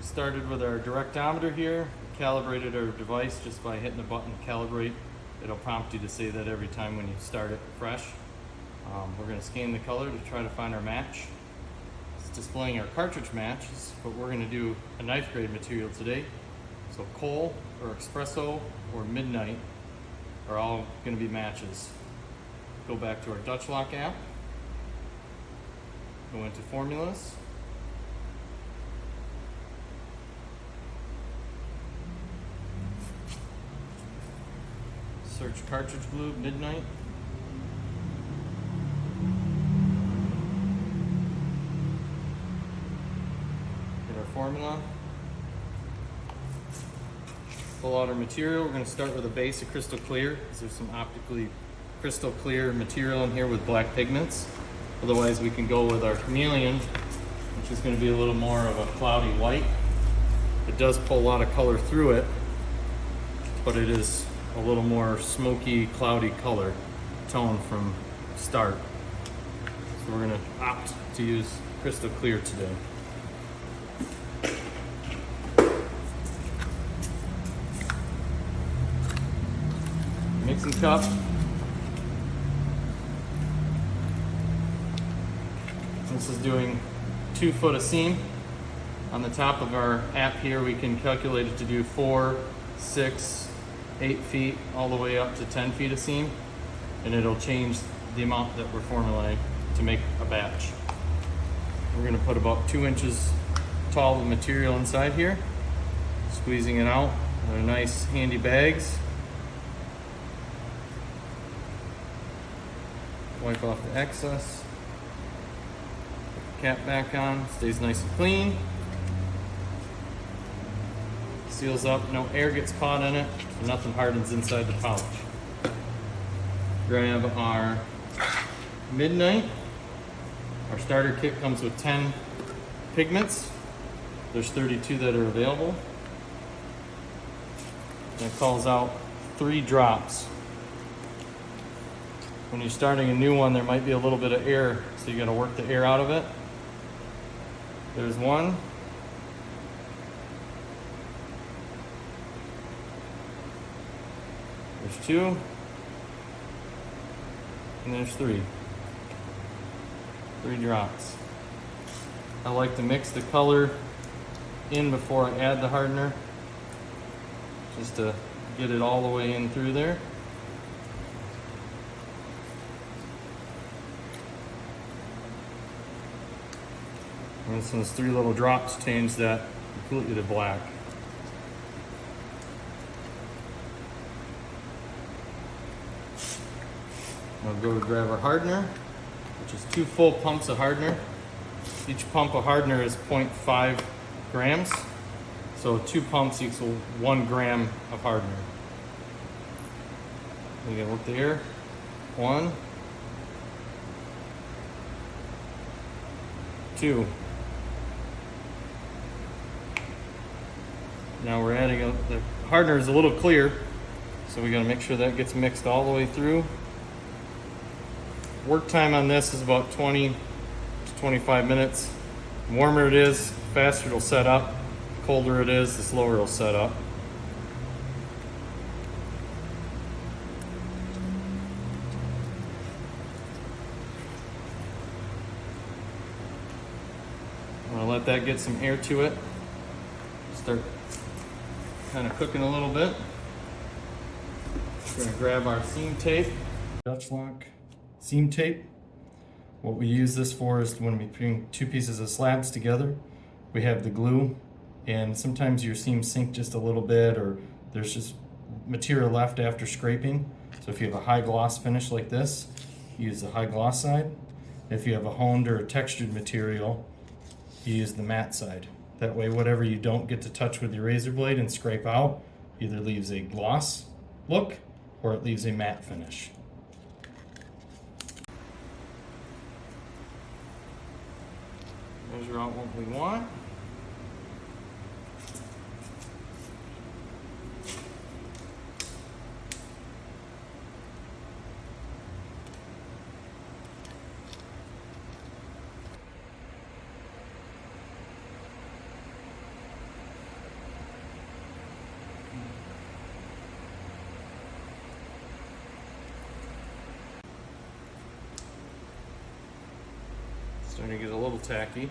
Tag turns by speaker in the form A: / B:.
A: Started with our Directometer here, calibrated our device just by hitting a button to calibrate. It'll prompt you to say that every time when you start it fresh. We're going to scan the color to try to find our match. It's displaying our cartridge matches, but we're going to do a knife grade material today. So coal or espresso or midnight are all going to be matches. Go back to our Dutchlock app, go into formulas, search cartridge glue midnight, hit our formula, pull out our material. We're going to start with a base of crystal clear because there's some optically crystal clear material in here with black pigments. Otherwise we can go with our Chameleon, which is going to be a little more of a cloudy white. It does pull a lot of color through it, but it is a little more smoky, cloudy color tone from start. So we're going to opt to use crystal clear today. Mixing cup. This is doing 2 foot of seam. On the top of our app here, we can calculate it to do 4, 6, 8 feet, all the way up to 10 feet of seam. And it'll change the amount that we're formulating to make a batch. We're gonna put about 2 inches tall of material inside here, squeezing it out. They're nice handy bags. Wipe off the excess. Put the cap back on, stays nice and clean. Seals up, no air gets caught in it, and nothing hardens inside the pouch. Grab our midnight. Our starter kit comes with 10 pigments. There's 32 that are available. And it calls out 3 drops. When you're starting a new one, there might be a little bit of air, so you gotta work the air out of it. There's 1. There's 2. And there's 3. 3 drops. I like to mix the color in before I add the hardener, just to get it all the way in through there. And so those 3 little drops change that completely to black. I'll go to grab our hardener, which is 2 full pumps of hardener. Each pump of hardener is 0.5 grams. So 2 pumps equals 1 gram of hardener. We gotta look there. 1, 2. Now we're adding the hardener is a little clear, so we gotta make sure that gets mixed all the way through. Work time on this is about 20 to 25 minutes. The warmer it is, the faster it'll set up. The colder it is, the slower it'll set up. I'm gonna let that get some air to it. Start kind of cooking a little bit. We're gonna grab our seam tape, Dutchlock seam tape. What we use this for is when we bring 2 pieces of slabs together, we have the glue, and sometimes your seams sink just a little bit, or there's just material left after scraping. So if you have a high gloss finish like this, use the high gloss side. If you have a honed or a textured material, you use the matte side. That way, whatever you don't get to touch with your razor blade and scrape out either leaves a gloss look or it leaves a matte finish. Measure out what we want. tacky.